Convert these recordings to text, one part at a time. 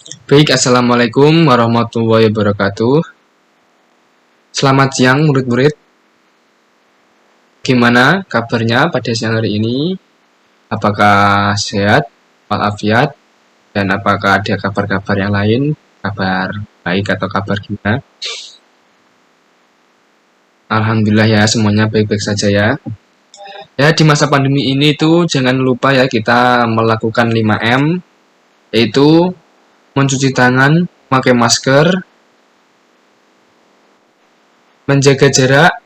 Baik, Assalamualaikum warahmatullahi wabarakatuh. Selamat siang murid-murid. Gimana kabarnya pada siang hari ini? Apakah sehat, walafiat, dan apakah ada kabar-kabar yang lain? Kabar baik atau kabar gimana? Alhamdulillah ya, semuanya baik-baik saja ya. Ya, di masa pandemi ini tuh jangan lupa ya kita melakukan 5M, yaitu mencuci tangan, memakai masker, menjaga jarak,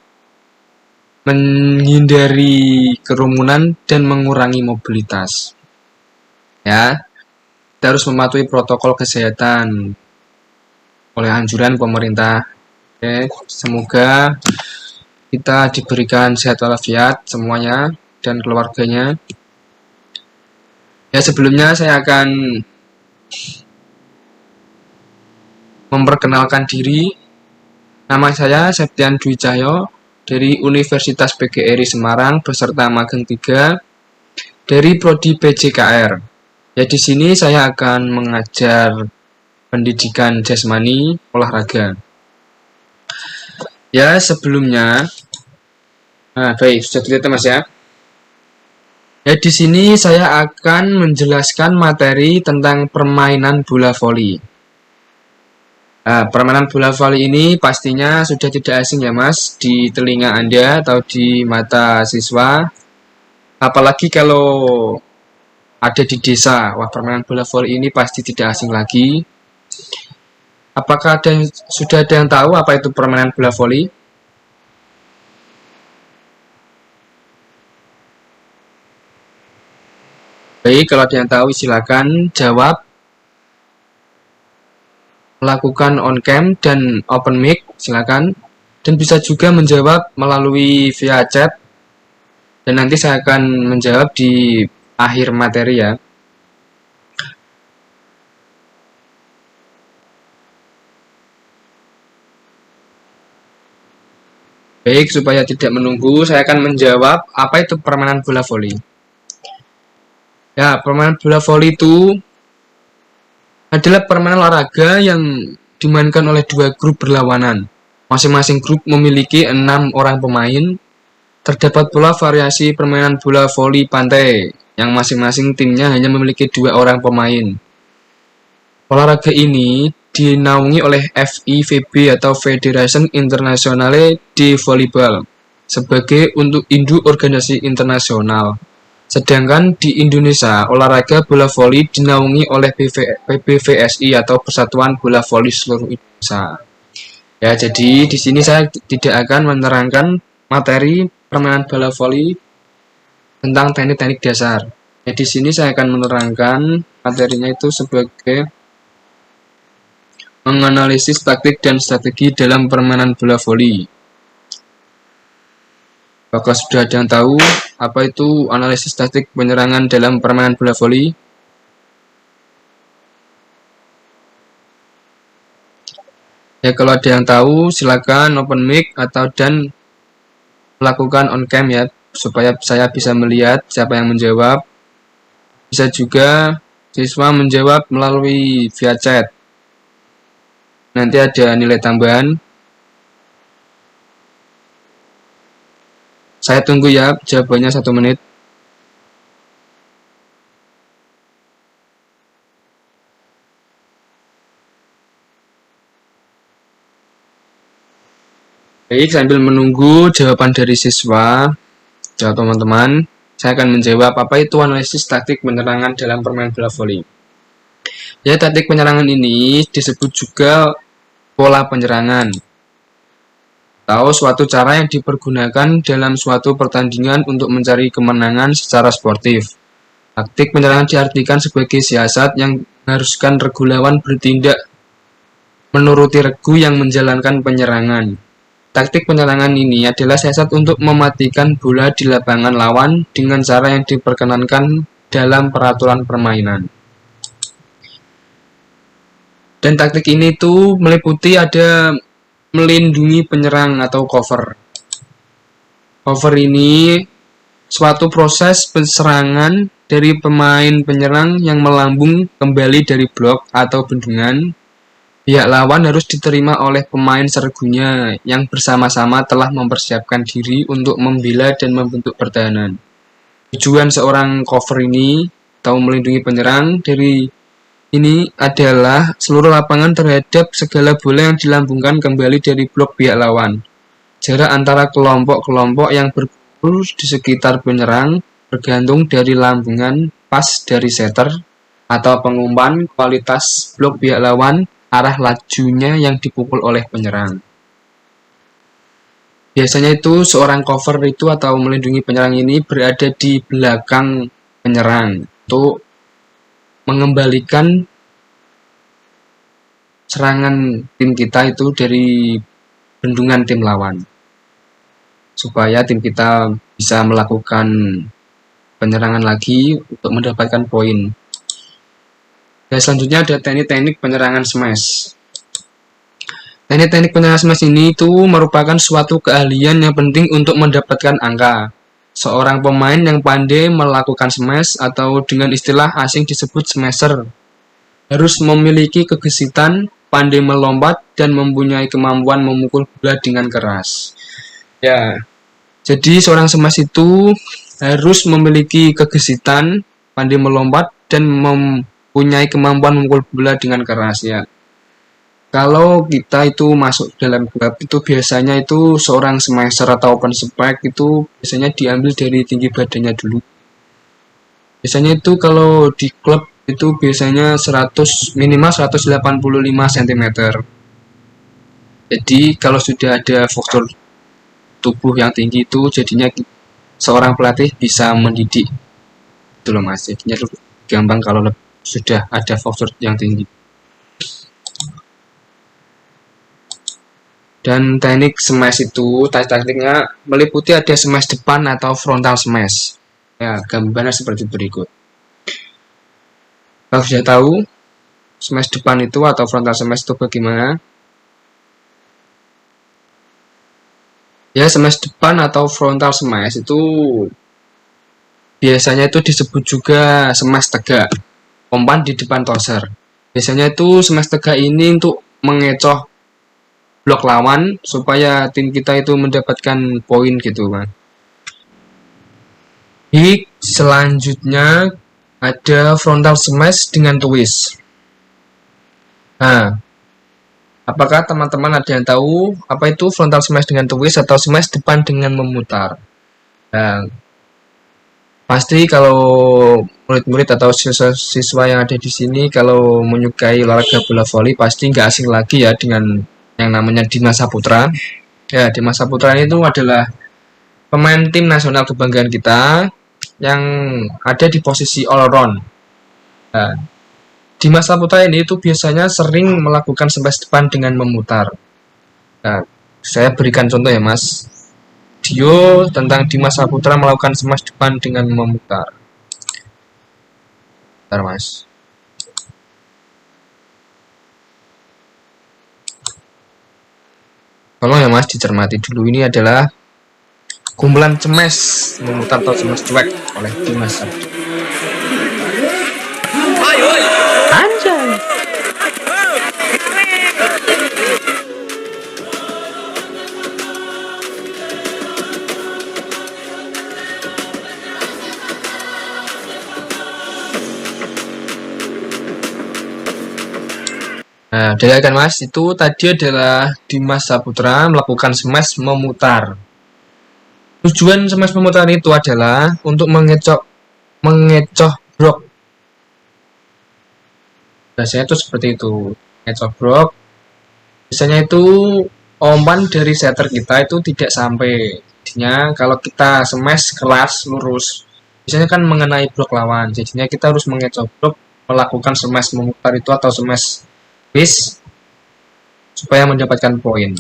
menghindari kerumunan, dan mengurangi mobilitas. Ya, kita harus mematuhi protokol kesehatan oleh anjuran pemerintah. Oke, semoga kita diberikan sehat walafiat semuanya dan keluarganya. Ya, sebelumnya saya akan memperkenalkan diri. Nama saya Septian Dwi Cahyo dari Universitas PGRI Semarang beserta Magang 3 dari Prodi PJKR. Ya, di sini saya akan mengajar pendidikan jasmani olahraga. Ya, sebelumnya, baik, sudah terlihat Mas ya. Ya, di sini saya akan menjelaskan materi tentang permainan bola voli. Permainan bola voli ini pastinya sudah tidak asing ya Mas di telinga Anda atau di mata siswa. Apalagi kalau ada di desa, wah permainan bola voli ini pasti tidak asing lagi. Apakah sudah ada yang tahu apa itu permainan bola voli? Baik, kalau ada yang tahu silakan jawab. Lakukan on cam dan open mic, silakan. Dan bisa juga menjawab melalui via chat. Dan nanti saya akan menjawab di akhir materi ya. Baik, supaya tidak menunggu, saya akan menjawab apa itu permainan bola voli. Ya, permainan bola voli itu adalah permainan olahraga yang dimainkan oleh dua grup berlawanan. Masing-masing grup memiliki 6 orang pemain. Terdapat pula variasi permainan bola voli pantai, yang masing-masing timnya hanya memiliki 2 orang pemain. Olahraga ini dinaungi oleh FIVB atau Federation Internationale de Volleyball sebagai induk organisasi internasional. Sedangkan di Indonesia, olahraga bola voli dinaungi oleh PBVSI atau Persatuan Bola Voli Seluruh Indonesia. Ya, jadi di sini saya tidak akan menerangkan materi permainan bola voli tentang teknik-teknik dasar. Ya, di sini saya akan menerangkan materinya itu sebagai menganalisis taktik dan strategi dalam permainan bola voli. Apakah sudah ada yang tahu apa itu analisis taktik penyerangan dalam permainan bola voli? Ya, kalau ada yang tahu silakan open mic atau dan lakukan on cam ya supaya saya bisa melihat siapa yang menjawab. Bisa juga siswa menjawab melalui via chat. Nanti ada nilai tambahan. Saya tunggu ya jawabannya 1 menit. Baik, sambil menunggu jawaban dari siswa atau teman-teman, saya akan menjawab apa itu analisis taktik penyerangan dalam permainan bola voli. Ya, taktik penyerangan ini disebut juga pola penyerangan atau suatu cara yang dipergunakan dalam suatu pertandingan untuk mencari kemenangan secara sportif. Taktik penyerangan diartikan sebagai siasat yang mengharuskan regu lawan bertindak menuruti regu yang menjalankan penyerangan. Taktik penyerangan ini adalah siasat untuk mematikan bola di lapangan lawan dengan cara yang diperkenankan dalam peraturan permainan. Dan taktik ini tuh meliputi ada melindungi penyerang atau cover. Cover ini suatu proses penyerangan dari pemain penyerang yang melambung kembali dari blok atau bendungan, pihak lawan harus diterima oleh pemain sergunya yang bersama-sama telah mempersiapkan diri untuk membela dan membentuk pertahanan. Tujuan seorang cover ini atau melindungi penyerang dari ini adalah seluruh lapangan terhadap segala bola yang dilambungkan kembali dari blok pihak lawan. Jarak antara kelompok-kelompok yang berkumpul di sekitar penyerang bergantung dari lambungan pas dari setter atau pengumpan, kualitas blok pihak lawan, arah lajunya yang dipukul oleh penyerang. Biasanya itu seorang cover itu atau melindungi penyerang ini berada di belakang penyerang untuk mengembalikan serangan tim kita itu dari bendungan tim lawan, supaya tim kita bisa melakukan penyerangan lagi untuk mendapatkan poin. Dan selanjutnya ada teknik-teknik penyerangan smash. Teknik-teknik penyerangan smash ini itu merupakan suatu keahlian yang penting untuk mendapatkan angka. Seorang pemain yang pandai melakukan smash atau dengan istilah asing disebut smasher harus memiliki kegesitan, pandai melompat, dan mempunyai kemampuan memukul bola dengan keras. Ya, jadi seorang smash itu harus memiliki kegesitan, pandai melompat, dan mempunyai kemampuan memukul bola dengan keras ya. Kalau kita itu masuk dalam klub itu biasanya itu seorang smasher atau open spike itu biasanya diambil dari tinggi badannya dulu. Biasanya itu kalau di klub itu biasanya 100 minimal 185 cm. Jadi kalau sudah ada postur tubuh yang tinggi itu jadinya seorang pelatih bisa mendidik itu loh mas. Jadinya gampang kalau sudah ada postur yang tinggi. Dan teknik smash itu, tekniknya meliputi ada smash depan atau frontal smash. Ya, gambarnya seperti berikut. Kalau sudah tahu smash depan itu atau frontal smash itu bagaimana? Ya, smash depan atau frontal smash itu biasanya itu disebut juga smash tegak, umpan di depan toser. Biasanya itu smash tegak ini untuk mengecoh blok lawan supaya tim kita itu mendapatkan poin gitu kan. Selanjutnya ada frontal smash dengan twist. Nah, apakah teman-teman ada yang tahu apa itu frontal smash dengan twist atau smash depan dengan memutar? Nah, pasti kalau murid-murid atau siswa yang ada di sini kalau menyukai olahraga bola voli pasti nggak asing lagi ya dengan yang namanya Dimas Saputra. Ya, Dimas Saputra itu adalah pemain tim nasional kebanggaan kita yang ada di posisi all around. Nah, Dimas Saputra ini itu biasanya sering melakukan smash depan dengan memutar. Nah, saya berikan contoh ya mas. Video tentang Dimas Saputra melakukan smash depan dengan memutar. Bentar mas. Tolong ya mas dicermati dulu, ini adalah kumpulan smash memutar atau smash cuek oleh Dimas Saputra. Anjay. Nah, dengarkan mas, itu tadi adalah Dimas Saputra melakukan smash memutar. Tujuan smash memutar itu adalah untuk mengecoh blok. Biasanya itu seperti itu, mengecoh blok. Biasanya itu umpan dari setter kita itu tidak sampai. Jadinya kalau kita smash keras lurus, biasanya kan mengenai blok lawan. Jadinya kita harus mengecoh blok, melakukan smash memutar itu atau smash base supaya mendapatkan poin.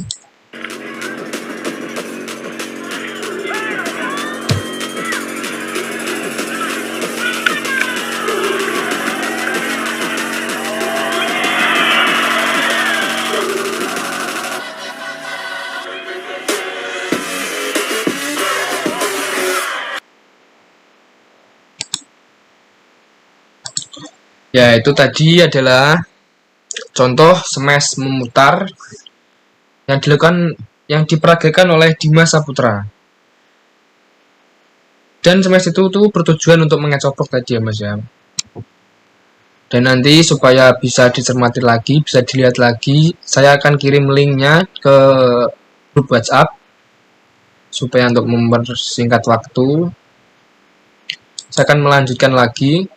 Ya, itu tadi adalah contoh smash memutar yang dilakukan yang diperagakan oleh Dimas Saputra. Dan smash itu tuh bertujuan untuk mengecoprok tadi ya Mas ya. Dan nanti supaya bisa dicermati lagi, bisa dilihat lagi, saya akan kirim linknya ke grup WhatsApp supaya untuk mempersingkat waktu. Saya akan melanjutkan lagi.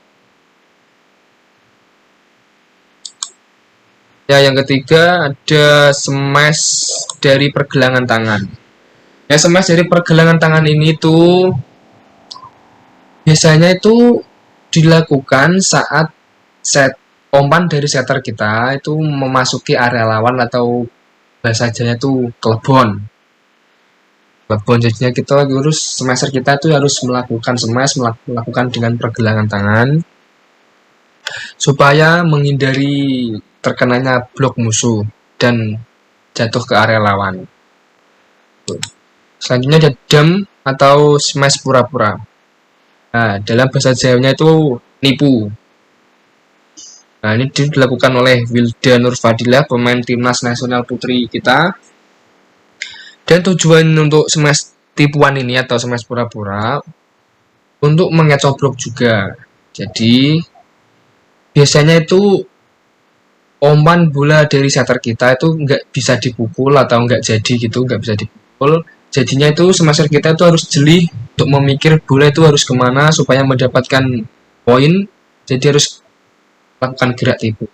Ya, yang ketiga ada smash dari pergelangan tangan. Ya, smash dari pergelangan tangan ini tuh biasanya itu dilakukan saat set umpan dari setter kita itu memasuki area lawan atau bahasa Jaya itu klebon. Klebon jadinya kita harus smasher kita tuh harus melakukan smash melakukan dengan pergelangan tangan supaya menghindari terkenanya blok musuh dan jatuh ke area lawan. Selanjutnya ada dam atau smash pura-pura. Nah, dalam bahasa Jawanya itu nipu. Nah, ini dilakukan oleh Wilda Nurfadilah, pemain timnas nasional putri kita. Dan tujuan untuk smash tipuan ini atau smash pura-pura untuk mengecobrok juga. Jadi, biasanya itu umpan bola dari setter kita itu nggak bisa dipukul atau nggak jadi gitu, nggak bisa dipukul. Jadinya itu smasher kita itu harus jeli untuk memikir bola itu harus kemana supaya mendapatkan poin. Jadi harus lakukan gerak tipu.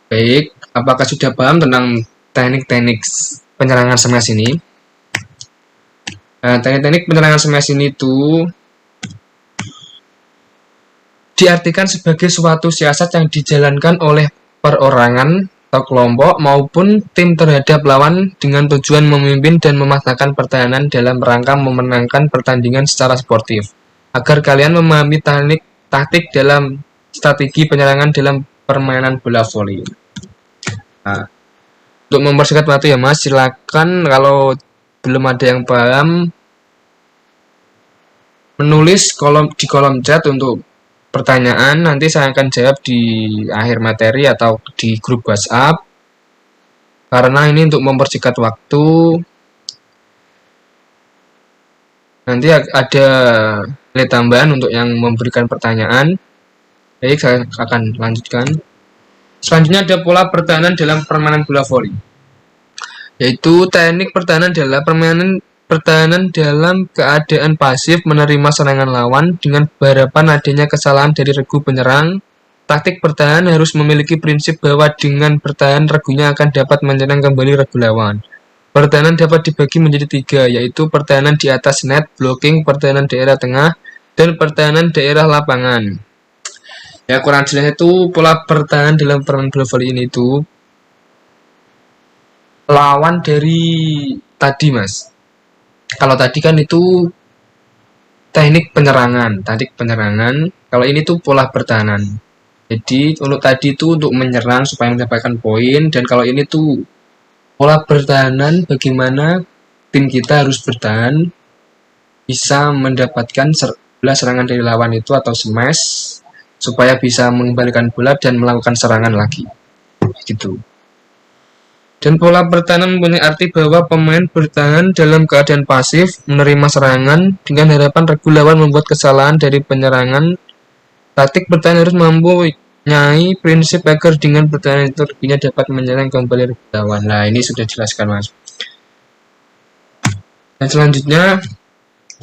Baik, apakah sudah paham tentang teknik-teknik penyerangan smash ini? Nah, teknik-teknik penyerangan smash ini tuh diartikan sebagai suatu siasat yang dijalankan oleh perorangan atau kelompok maupun tim terhadap lawan dengan tujuan memimpin dan mematahkan pertahanan dalam rangka memenangkan pertandingan secara sportif. Agar kalian memahami taktik dalam strategi penyerangan dalam permainan bola voli. Nah, untuk mempersingkat waktu ya Mas, silakan kalau belum ada yang paham menulis di kolom chat untuk pertanyaan, nanti saya akan jawab di akhir materi atau di grup WhatsApp. Karena ini untuk mempersingkat waktu. Nanti ada nilai tambahan untuk yang memberikan pertanyaan. Baik, saya akan lanjutkan. Selanjutnya ada pola pertahanan dalam permainan bola voli. Yaitu teknik pertahanan dalam keadaan pasif menerima serangan lawan dengan berhadapan adanya kesalahan dari regu penyerang. Taktik bertahan harus memiliki prinsip bahwa dengan bertahan regunya akan dapat menyerang kembali regu lawan. Pertahanan dapat dibagi menjadi 3, yaitu pertahanan di atas net, blocking, pertahanan daerah tengah, dan pertahanan daerah lapangan. Ya, kurang jelas itu pola pertahanan dalam permainan bola voli ini itu lawan dari tadi Mas. Kalau tadi kan itu teknik penyerangan. Kalau ini tuh pola pertahanan. Jadi untuk tadi itu untuk menyerang supaya mendapatkan poin, dan kalau ini tuh pola pertahanan bagaimana tim kita harus bertahan bisa mendapatkan bola serangan dari lawan itu atau smash supaya bisa mengembalikan bola dan melakukan serangan lagi. Gitu. Dan pola pertahanan mempunyai arti bahwa pemain bertahan dalam keadaan pasif, menerima serangan, dengan harapan regu lawan membuat kesalahan dari penyerangan. Taktik bertahan harus mempunyai prinsip agar dengan bertahan itu regunya dapat menyerang kembali regu lawan. Nah, ini sudah dijelaskan Mas. Dan selanjutnya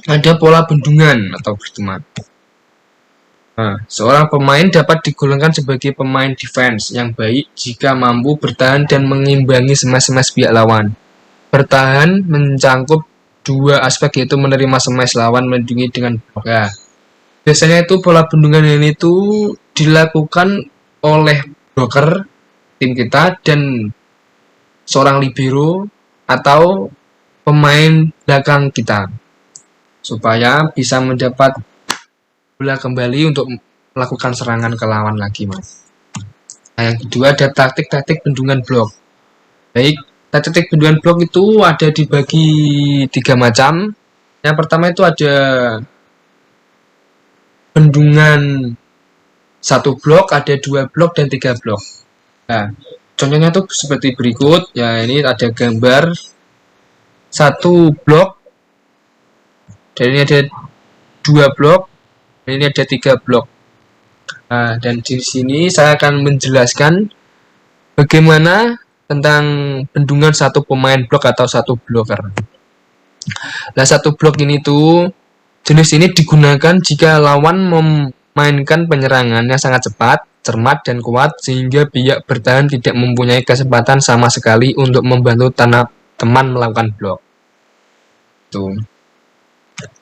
ada pola bendungan atau berteman. Nah, seorang pemain dapat digolongkan sebagai pemain defense yang baik jika mampu bertahan dan mengimbangi smash-smash pihak lawan. Bertahan mencangkup 2 aspek, yaitu menerima smash lawan melindungi dengan blok. Ya, biasanya itu pola bendungan ini tuh dilakukan oleh blocker tim kita dan seorang libero atau pemain belakang kita supaya bisa mendapat bola kembali untuk melakukan serangan ke lawan lagi Mas. Nah, yang kedua ada taktik-taktik bendungan blok. Baik, taktik bendungan blok itu ada dibagi 3 macam. Yang pertama itu ada bendungan satu blok, ada 2 blok dan 3 blok. Nah, contohnya tuh seperti berikut. Ya, ini ada gambar satu blok, dan ini ada 2 blok, dan ini ada 3 blok. Nah, dan di sini saya akan menjelaskan bagaimana tentang bendungan satu pemain blok atau satu bloker. Nah, satu blok ini tuh jenis ini digunakan jika lawan memainkan penyerangan yang sangat cepat, cermat, dan kuat sehingga pihak bertahan tidak mempunyai kesempatan sama sekali untuk membantu teman melakukan blok. Tuh.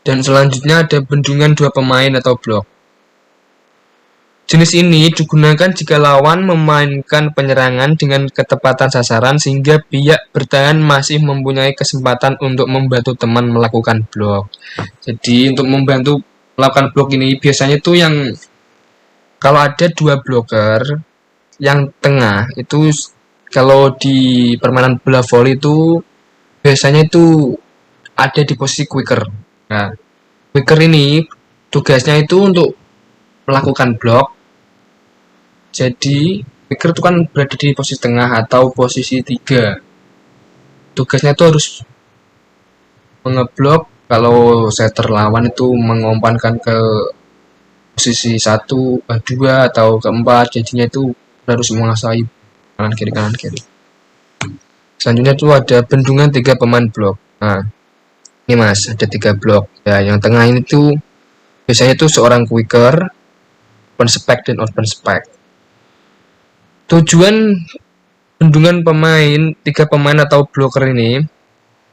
Dan selanjutnya ada bendungan 2 pemain atau blok. Jenis ini digunakan jika lawan memainkan penyerangan dengan ketepatan sasaran sehingga pihak bertahan masih mempunyai kesempatan untuk membantu teman melakukan blok. Jadi untuk membantu melakukan blok ini biasanya itu yang kalau ada 2 bloker, yang tengah itu kalau di permainan bola voli itu biasanya itu ada di posisi quicker. Nah, quicker ini tugasnya itu untuk melakukan blok. Jadi quicker itu kan berada di posisi tengah atau posisi 3. Tugasnya itu harus mengeblok kalau setter lawan itu mengumpankan ke posisi 1, 2 atau keempat. Jadinya itu harus menguasai kanan kiri. Selanjutnya itu ada bendungan 3 pemain blok. Nah, ini mas, ada 3 blok. Ya, yang tengah ini tuh biasanya tuh seorang quicker, open spec dan open spec. Tujuan bendungan 3 pemain atau bloker ini,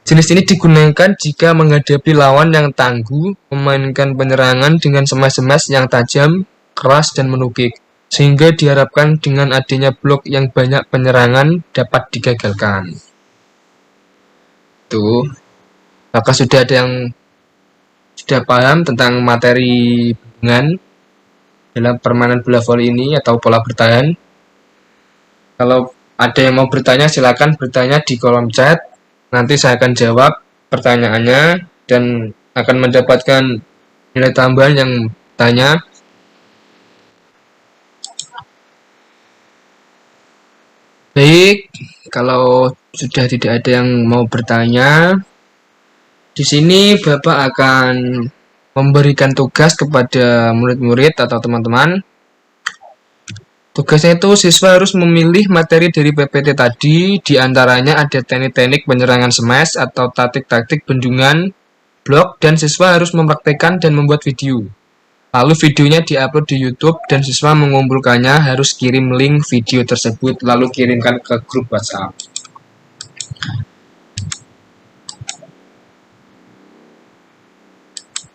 jenis ini digunakan jika menghadapi lawan yang tangguh, memainkan penyerangan dengan smash-smash yang tajam, keras, dan menukik, sehingga diharapkan dengan adanya blok yang banyak penyerangan dapat digagalkan. Tuh, apakah sudah ada yang sudah paham tentang materi bendungan dalam permainan bola voli ini atau pola bertahan? Kalau ada yang mau bertanya, silakan bertanya di kolom chat. Nanti saya akan jawab pertanyaannya dan akan mendapatkan nilai tambahan yang tanya. Baik, kalau sudah tidak ada yang mau bertanya, di sini Bapak akan memberikan tugas kepada murid-murid atau teman-teman. Tugasnya itu siswa harus memilih materi dari PPT tadi, diantaranya ada teknik-teknik penyerangan smash atau taktik-taktik bendungan, blok, dan siswa harus mempraktekkan dan membuat video. Lalu videonya diupload di YouTube dan siswa mengumpulkannya harus kirim link video tersebut lalu kirimkan ke grup WhatsApp.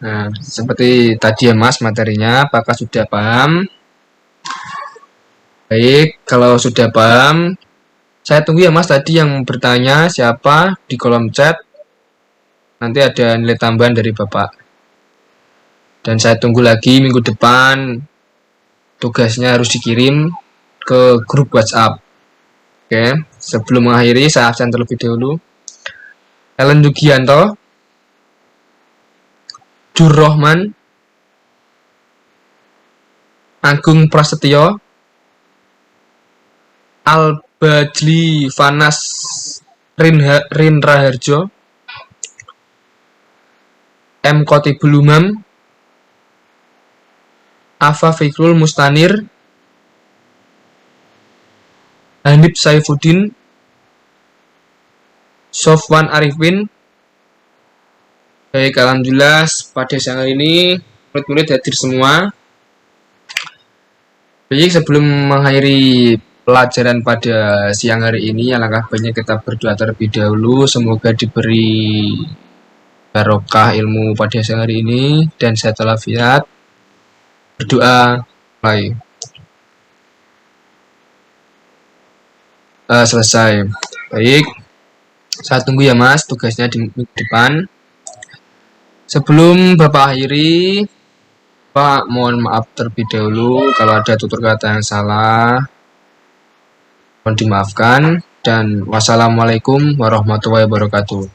Nah, seperti tadi ya Mas materinya, apakah sudah paham? Baik, kalau sudah paham, saya tunggu ya Mas tadi yang bertanya siapa di kolom chat. Nanti ada nilai tambahan dari Bapak. Dan saya tunggu lagi minggu depan tugasnya harus dikirim ke grup WhatsApp. Oke, sebelum mengakhiri saya absen terlebih dahulu. Ellen Dugianto, Jurrohman, Agung Prasetyo, Albajli Vanas Rinraharjo, M. Kotibul Umam, Afa Fikrul Mustanir, Hanif Saifuddin, Sofwan Arifin. Baik, alhamdulillah pada siang hari ini murid-murid hadir semua. Baik, sebelum mengakhiri pelajaran pada siang hari ini, alangkah baiknya kita berdoa terlebih dahulu. Semoga diberi barokah ilmu pada siang hari ini dan sehat walafiat. Berdoa mulai. Selesai. Baik, saya tunggu ya Mas tugasnya di minggu depan. Sebelum Bapak akhiri, Pak mohon maaf terlebih dahulu kalau ada tutur kata yang salah. Mohon dimaafkan dan wassalamualaikum warahmatullahi wabarakatuh.